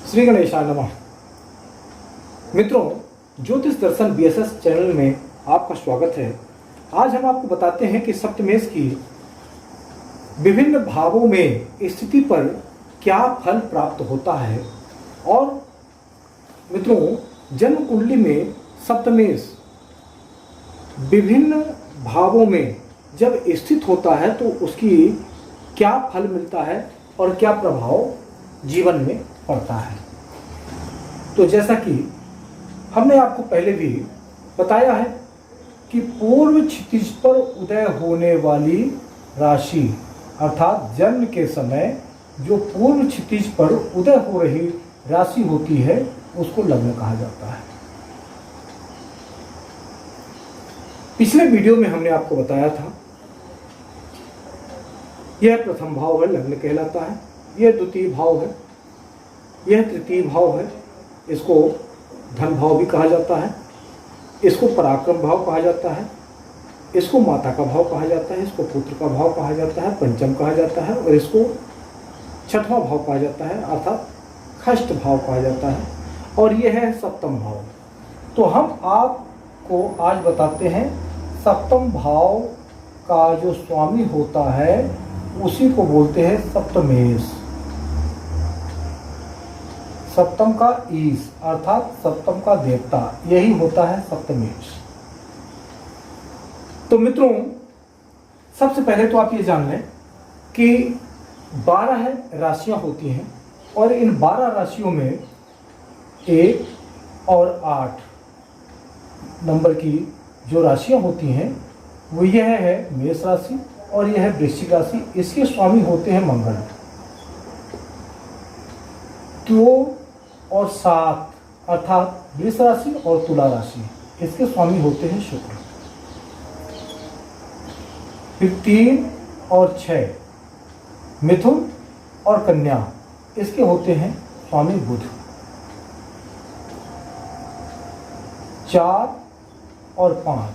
श्री गणेशाय नमः। मित्रों, ज्योतिष दर्शन बीएसएस चैनल में आपका स्वागत है। आज हम आपको बताते हैं कि सप्तमेश की विभिन्न भावों में स्थिति पर क्या फल प्राप्त होता है। और मित्रों, जन्म कुंडली में सप्तमेश विभिन्न भावों में जब स्थित होता है तो उसकी क्या फल मिलता है और क्या प्रभाव जीवन में पड़ता है। तो जैसा कि हमने आपको पहले भी बताया है कि पूर्व क्षितिज पर उदय होने वाली राशि अर्थात जन्म के समय जो पूर्व क्षितिज पर उदय हो रही राशि होती है उसको लग्न कहा जाता है। पिछले वीडियो में हमने आपको बताया था यह प्रथम भाव है, लग्न कहलाता है। यह द्वितीय भाव है, यह तृतीय भाव है। इसको धन भाव भी कहा जाता है, इसको पराक्रम भाव कहा जाता है, इसको माता का भाव कहा जाता है, इसको पुत्र का भाव कहा जाता है, पंचम कहा जाता है और इसको छठवां भाव कहा जाता है अर्थात षष्ठ भाव कहा जाता है। और यह है सप्तम भाव। तो हम आपको आज बताते हैं सप्तम भाव का जो स्वामी होता है उसी को बोलते हैं सप्तमेश। सप्तम का ईश अर्थात सप्तम का देवता, यही होता है सप्तमेश। तो मित्रों, सबसे पहले तो आप ये जान लें कि 12 राशियां होती हैं और इन 12 राशियों में 1 और 8 नंबर की जो राशियां होती हैं वो यह है मेष राशि और यह है वृश्चिक राशि। इसके स्वामी होते हैं मंगल। 2 और 7 अर्थात वृष राशि और तुला राशि, इसके स्वामी होते हैं शुक्र। फिर 3 और 6 मिथुन और कन्या, इसके होते हैं स्वामी बुध। 4 और 5,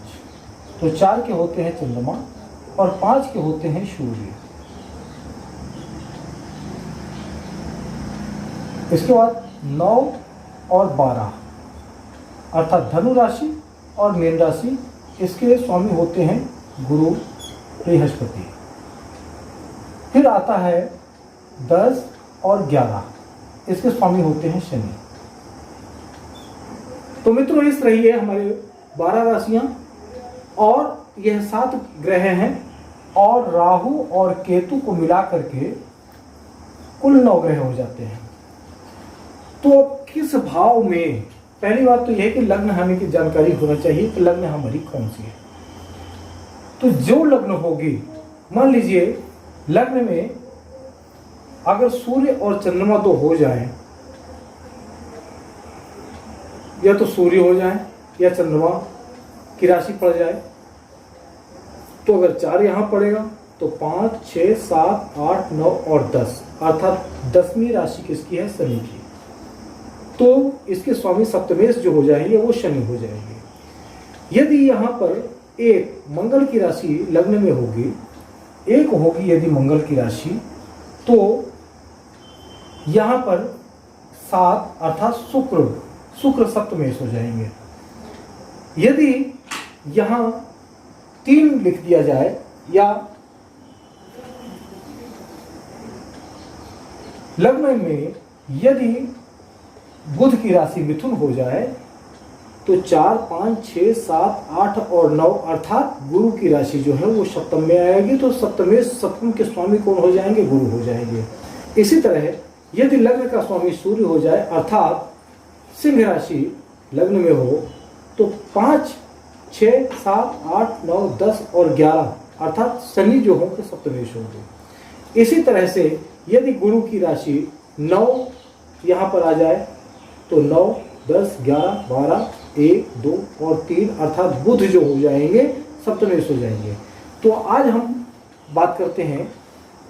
तो 4 के होते हैं चंद्रमा और 5 के होते हैं सूर्य। इसके बाद 9 और 12 अर्थात धनु राशि और मीन राशि, इसके स्वामी होते हैं गुरु बृहस्पति। फिर आता है 10 और 11, इसके स्वामी होते हैं शनि। तो मित्रों, इस रही है हमारे 12 राशियां और यह 7 ग्रह हैं और राहु और केतु को मिला करके कुल 9 ग्रह हो जाते हैं। तो किस भाव में, पहली बात तो यह है कि लग्न हमें की जानकारी होना चाहिए कि लग्न हमारी कौन सी है। तो जो लग्न होगी, मान लीजिए लग्न में अगर सूर्य और चंद्रमा तो हो जाए, या तो सूर्य हो जाए या चंद्रमा की राशि पड़ जाए, तो अगर 4 यहां पड़ेगा तो 5, 6, 7, 8, 9 और 10 अर्थात 10वीं राशि किसकी है? शनि की। तो इसके स्वामी सप्तमेश जो हो जाएंगे वो शनि हो जाएंगे। यदि यहाँ पर एक मंगल की राशि लग्न में होगी, एक होगी यदि मंगल की राशि, तो यहाँ पर 7 अर्थात शुक्र सप्तमेश हो जाएंगे। यदि यहाँ 3 लिख दिया जाए या लग्न में यदि बुध की राशि मिथुन हो जाए तो 4, 5, 6, 7, 8 और 9 अर्थात गुरु की राशि जो है वो सप्तम में आएगी। तो सप्तमेश सप्तम के स्वामी कौन हो जाएंगे? गुरु हो जाएंगे। इसी तरह यदि लग्न का स्वामी सूर्य हो जाए अर्थात सिंह राशि लग्न में हो तो 5, 6, 7, 8, 9, 10 और 11 अर्थात शनि जो होंगे सप्तमेश होंगे। इसी तरह से यदि गुरु की राशि 9 यहाँ पर आ जाए तो 9, 10, 11, 12, 1, 2 और 3 अर्थात बुध जो हो जाएंगे सप्तमेश हो जाएंगे। तो आज हम बात करते हैं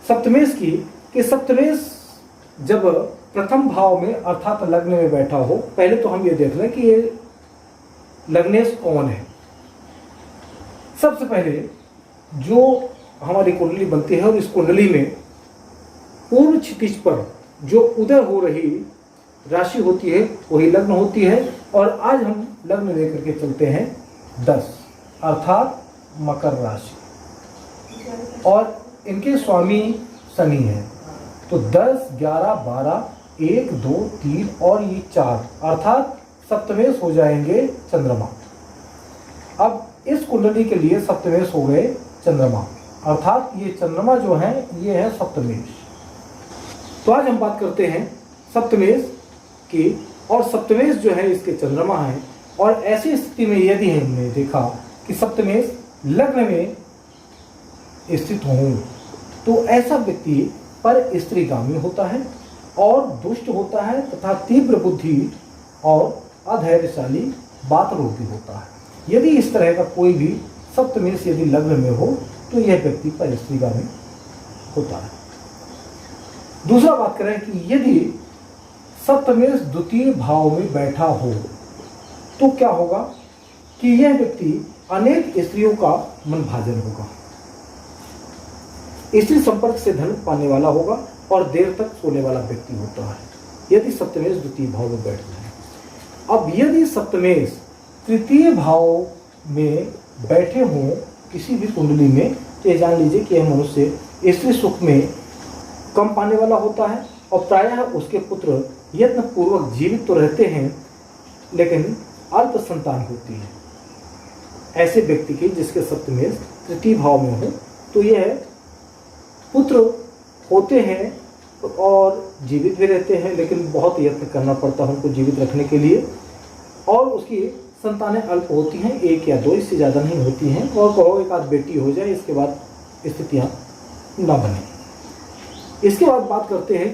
सप्तमेश की कि सप्तमेश जब प्रथम भाव में अर्थात लग्न में बैठा हो, पहले तो हम ये देख लें कि ये लग्नेश कौन है। सबसे पहले जो हमारी कुंडली बनती है और इस कुंडली में पूर्व क्षितिज पर जो उदय हो रही राशि होती है वही लग्न होती है। और आज हम लग्न लेकर के चलते हैं 10 अर्थात मकर राशि, और इनके स्वामी शनि है। तो 10, 11, 12, 1, 2, 3 और ये 4 अर्थात सप्तमेश हो जाएंगे चंद्रमा। अब इस कुंडली के लिए सप्तमेश हो गए चंद्रमा, अर्थात ये चंद्रमा जो है ये है सप्तमेश। तो आज हम बात करते हैं सप्तमेश की, और सप्तमेश जो है इसके चंद्रमा है। और ऐसी स्थिति में यदि हमने देखा कि सप्तमेश लग्न में स्थित हो तो ऐसा व्यक्ति पर स्त्रीगामी होता है और दुष्ट होता है तथा तीव्र बुद्धि और अधैर्यशाली बातरोगी होता है। यदि इस तरह का कोई भी सप्तमेश यदि लग्न में हो तो यह व्यक्ति पर स्त्रीगामी होता है। दूसरा बात करें कि यदि सप्तमेश द्वितीय भाव में बैठा हो तो क्या होगा कि यह व्यक्ति अनेक स्त्रियों का मनभाजन होगा, स्त्री संपर्क से धन पाने वाला होगा और देर तक सोने वाला व्यक्ति होता है यदि सप्तमेश द्वितीय भाव में बैठता है। अब यदि सप्तमेश तृतीय भाव में बैठे हों किसी भी कुंडली में तो जान लीजिए कि यह मनुष्य स्त्री सुख में कम पाने वाला होता है और प्रायः उसके पुत्र यत्न पूर्वक जीवित तो रहते हैं लेकिन अल्प संतान होती है। ऐसे व्यक्ति की जिसके सप्तमेश तृतीय भाव में हो तो यह पुत्र होते हैं और जीवित भी रहते हैं, लेकिन बहुत यत्न करना पड़ता है उनको जीवित रखने के लिए, और उसकी संतानें अल्प होती हैं, 1 या 2, इससे ज़्यादा नहीं होती हैं। और कहो एक आध बेटी हो जाए इसके बाद स्थितियाँ न बने। इसके बाद बात करते हैं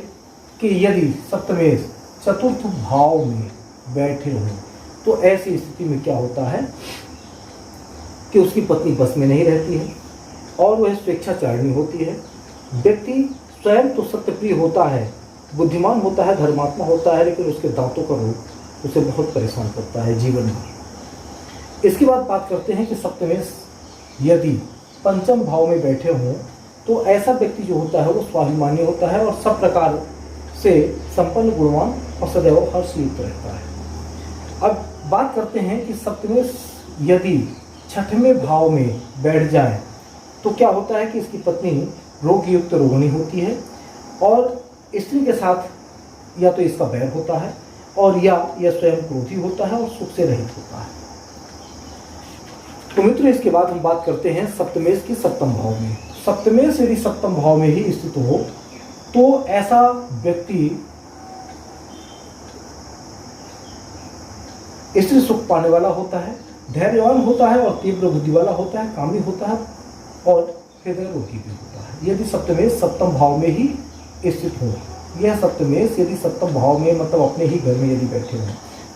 कि यदि सप्तमेश चतुर्थ भाव में बैठे हों तो ऐसी स्थिति में क्या होता है कि उसकी पत्नी बस में नहीं रहती है और वह स्वेच्छाचारिणी होती है। व्यक्ति स्वयं तो सत्यप्रिय होता है, बुद्धिमान होता है, धर्मात्मा होता है, लेकिन उसके दांतों का रोग उसे बहुत परेशान करता है जीवन भर। इसके बाद बात करते हैं कि सप्तमेश यदि पंचम भाव में बैठे हों तो ऐसा व्यक्ति जो होता है वो स्वाभिमानी होता है और सब प्रकार से संपन्न, गुणवान और सदैव हर्षयुक्त रहता है। अब बात करते हैं कि सप्तमेश यदि छठवें भाव में बैठ जाए तो क्या होता है कि इसकी पत्नी रोग युक्त रोगिणी होती है और स्त्री के साथ या तो इसका बैर होता है और या यह स्वयं क्रोधी होता है और सुख से रहित होता है। तो मित्रों इसके बाद हम बात करते हैं सप्तमेश की सप्तम भाव में। सप्तमेश यदि सप्तम भाव में ही स्थित हो तो ऐसा व्यक्ति स्त्री सुख पाने वाला होता है, धैर्यवान होता है और तीव्र बुद्धि वाला होता है, कामी होता है और हृदय रोगी भी होता है। यदि सप्तमेश सप्तम भाव में ही स्थित हो, यह सप्तमेश यदि सप्तम भाव में मतलब अपने ही घर में यदि बैठे हो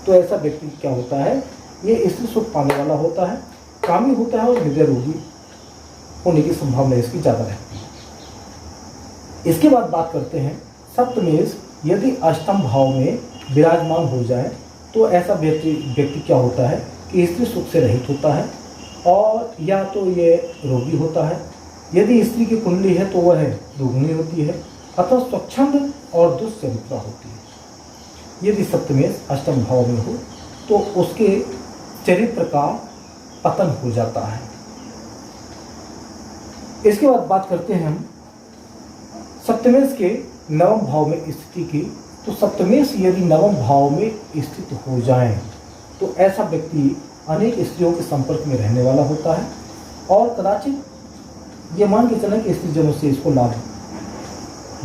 तो ऐसा व्यक्ति क्या होता है, ये स्त्री सुख पाने वाला होता है, कामी होता है और हृदय रोगी होने की संभावना इसकी ज़्यादा रहती है। इसके बाद बात करते हैं सप्तमेश यदि अष्टम भाव में विराजमान हो जाए तो ऐसा व्यक्ति क्या होता है कि स्त्री सुख से रहित होता है और या तो ये रोगी होता है। यदि स्त्री की कुंडली है तो वह रोगिणी होती है, अतः स्वच्छंद और दुष्चरित्रा होती है। यदि सप्तमेश अष्टम भाव में हो तो उसके चरित्र का पतन हो जाता है। इसके बाद बात करते हैं हम सप्तमेश के नवम भाव में स्थिति की। तो सप्तमेश यदि नवम भाव में स्थित हो जाए तो ऐसा व्यक्ति अनेक स्त्रियों के संपर्क में रहने वाला होता है और कदाचित ये मान के चलें कि स्त्रीजनों से इसको लाभ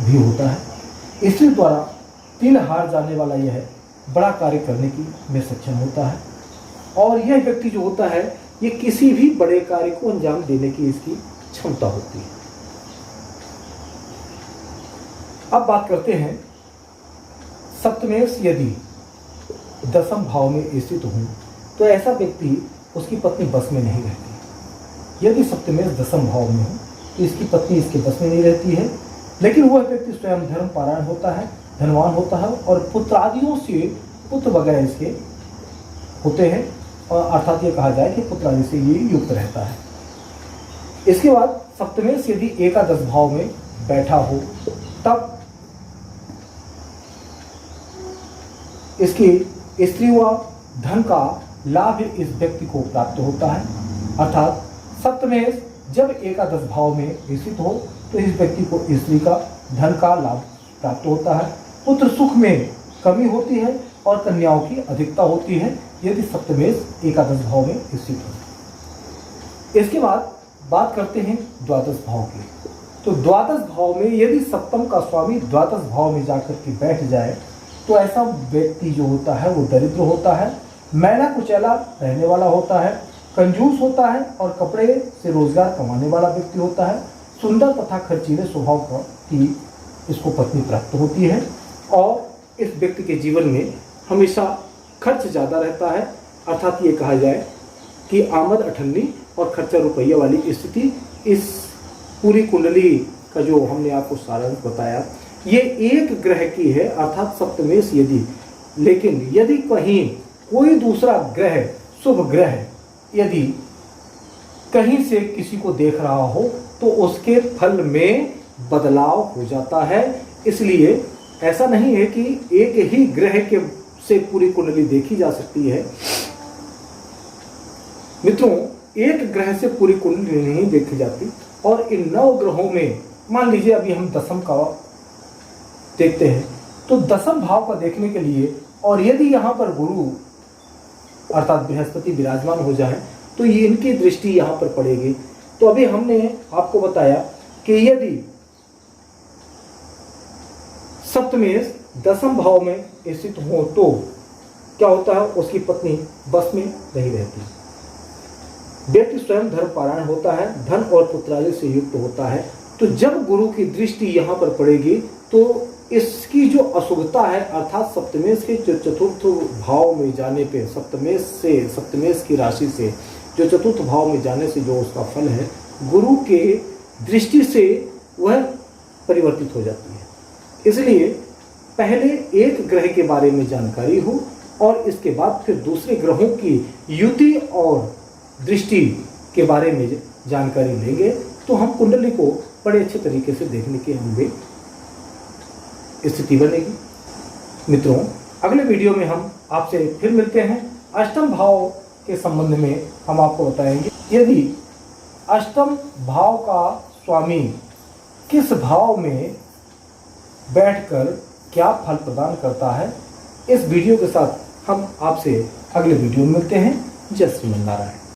भी होता है। स्त्री द्वारा तिल हार जाने वाला यह बड़ा कार्य करने की में सक्षम होता है और यह व्यक्ति जो होता है ये किसी भी बड़े कार्य को अंजाम देने की इसकी क्षमता होती है। अब बात करते हैं सप्तमेश यदि दसम भाव में स्थित हो तो ऐसा व्यक्ति उसकी पत्नी बस में नहीं रहती। यदि सप्तमेश दसम भाव में हो तो इसकी पत्नी इसके बस में नहीं रहती है, लेकिन वह व्यक्ति स्वयं धर्म पारायण होता है, धनवान होता है और पुत्रादियों से पुत्र वगैरह इसके होते हैं और अर्थात ये कहा जाए कि पुत्र आदि से ये युक्त रहता है। इसके बाद सप्तमेश यदि एकादश भाव में बैठा हो तब इसकी स्त्री व धन का लाभ इस व्यक्ति को प्राप्त होता है। अर्थात सप्तमेश जब एकादश भाव में स्थित हो तो इस व्यक्ति को स्त्री का धन का लाभ प्राप्त होता है। पुत्र सुख में कमी होती है और कन्याओं की अधिकता होती है यदि सप्तमेश एकादश भाव में स्थित हो। इसके बाद बात करते हैं द्वादश भाव की। तो द्वादश भाव में यदि सप्तम का स्वामी द्वादश भाव में जाकर के बैठ जाए तो ऐसा व्यक्ति जो होता है वो दरिद्र होता है, मैला कुचैला रहने वाला होता है, कंजूस होता है और कपड़े से रोजगार कमाने वाला व्यक्ति होता है। सुंदर तथा खर्चीले स्वभाव की इसको पत्नी प्राप्त होती है और इस व्यक्ति के जीवन में हमेशा खर्च ज़्यादा रहता है। अर्थात ये कहा जाए कि आमद अठन्नी और खर्चा रुपया वाली स्थिति इस पूरी कुंडली का जो हमने आपको सारांश बताया ये एक ग्रह की है, अर्थात सप्तमेश लेकिन यदि कहीं कोई दूसरा ग्रह शुभ ग्रह यदि कहीं से किसी को देख रहा हो तो उसके फल में बदलाव हो जाता है। इसलिए ऐसा नहीं है कि एक ही ग्रह के से पूरी कुंडली देखी जा सकती है। मित्रों, एक ग्रह से पूरी कुंडली नहीं देखी जाती और इन 9 ग्रहों में मान लीजिए अभी हम दसम का देखते हैं तो दसम भाव का देखने के लिए और यदि यहाँ पर गुरु अर्थात बृहस्पति विराजमान हो जाए तो ये इनकी दृष्टि यहाँ पर पड़ेगी। तो अभी हमने आपको बताया कि यदि सप्तमेश दसम भाव में स्थित हो तो क्या होता है, उसकी पत्नी बस में नहीं रहती। व्यक्ति स्वयं धर्मपरायण होता है, धन और पुत्रादि से युक्त होता है। तो जब गुरु की दृष्टि यहाँ पर पड़ेगी तो इसकी जो अशुभता है अर्थात सप्तमेश के जो चतुर्थ भाव में जाने पे सप्तमेश की राशि से जो चतुर्थ भाव में जाने से जो उसका फल है गुरु के दृष्टि से वह परिवर्तित हो जाती है। इसलिए पहले एक ग्रह के बारे में जानकारी हो और इसके बाद फिर दूसरे ग्रहों की युति और दृष्टि के बारे में जानकारी लेंगे तो हम कुंडली को बड़े अच्छे तरीके से देखने की हमें स्थिति बनेगी। मित्रों, अगले वीडियो में हम आपसे फिर मिलते हैं। अष्टम भाव के संबंध में हम आपको बताएंगे यदि अष्टम भाव का स्वामी किस भाव में बैठकर क्या फल प्रदान करता है। इस वीडियो के साथ हम आपसे अगले वीडियो में मिलते हैं। जय श्रीमन नारायण।